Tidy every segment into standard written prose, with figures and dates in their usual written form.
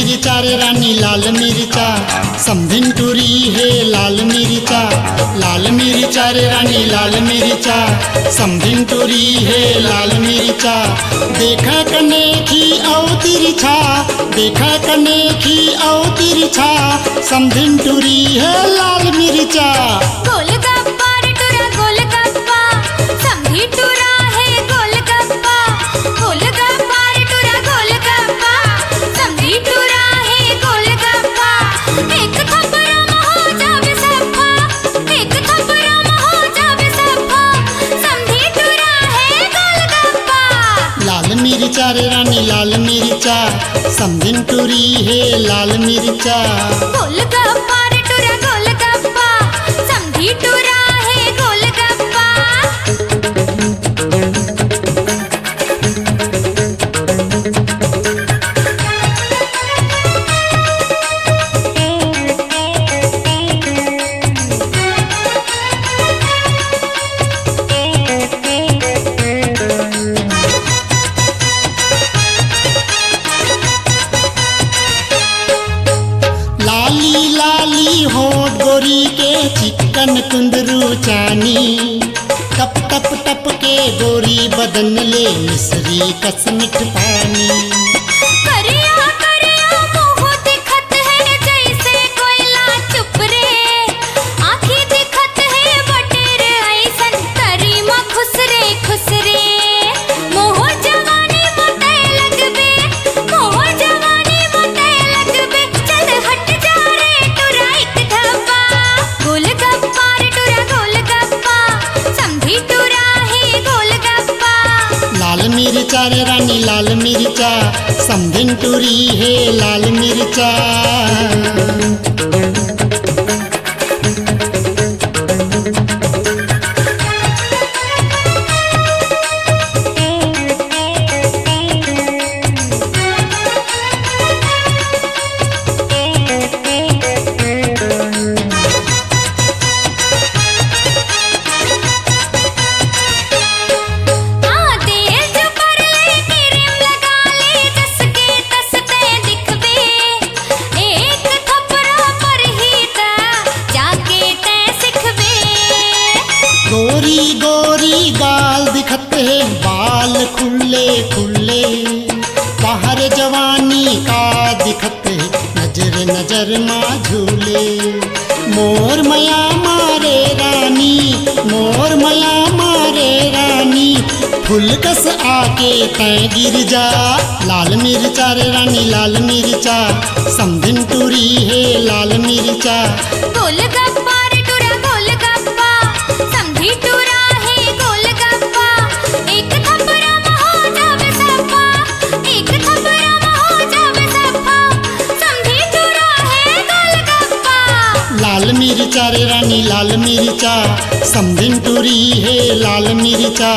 मिरचा रे रानी लाल मिरचा, समधिन टूरी है लाल मिरचा। लाल मिरचा रे रानी लाल मिरचा, समधिन टूरी है लाल मिरचा। देखा कने की औ तिरछा, देखा कने की औ तिरछा, समधिन टूरी है लाल मिरचा। गोलगप्पा रे टूरा गोलगप्पा, समधी टूरा है गोलगप्पा। गोलगप्पा रे टूरा गोलगप्पा, समधी टूरा है गोलगप्पा। एक थप्पड़ में हो जावे सफा, एक थप्पड़ में हो जावे सफा, समधी टूरा है गोलगप्पा। लाल मिरचा रे रानी लाल मिरचा, समधिन टूरी है लाल मिरचा। गोलगप्पा रे टूरा गोलगप्पा, समधी टूरा है गोलगप्पा। लाली लाली होठ गोरी के चिकन कुंदरू चानी, टप टप टप के गोरी बदन ले मिसरी कस मिठ पानी। करिया करिया मुँह दिखत है जैसे कोयला चुप रे, आँखी दिखत है बटेर ऐसन तरी में खुस रे। मोह जवानी मोते लगबे, मोह जवानी मोते लगबे, चल हट जा रे टूरा एक धब्बा। गोलगप्पा रे टूरा गोलगप्पा, समधी टूरा है गोलगप्पा। लाल मिरचा रे रानी लाल मिरचा, समधिन टूरी है लाल मिरचा। तेल जो पर ले क्रीम लगा ले, जसके तसते दिखबे। एक थप्पड़ा पर ही ता जाके ते सिखबे। गोरी गोरी गाल दिखत है बाल खुले खुले, बाहर जवानी का दिखत है नजर नजर माँ झूले। मोर मया मारे रानी, मोर मया मारे रानी, फुलकस आके तय गिर जा। लाल मिरचा रे रानी लाल मिरचा, समधिन टूरी है लाल मिरचा। गोलगप्पा रे टूरा गोलगप्पा, समधी टूरा है गोलगप्पा। एक थप्पड़ा में हो जावे सफा, एक थप्पड़ा में हो जावे सफा, समधी टूरा है गोलगप्पा। लाल मिरचा रे रानी लाल मिरचा, समधिन टूरी है लाल मिरचा।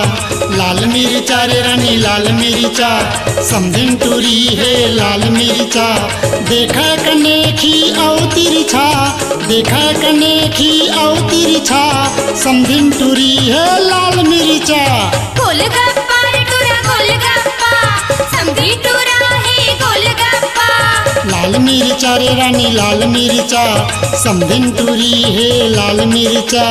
लाल मिरचा रे रानी लाल मिरचा, समधिन टूरी है लाल मिरचा। देखा कने की औ तिरछा, देखा कने की औ तिरछा, समधिन टूरी है लाल मिरचा। गोलगप्पा रे टूरा गोलगप्पा, समधी टूरा है गोलगप्पा। लाल मिरचा रे रानी लाल मिरचा, समधिन टूरी है लाल मिरचा।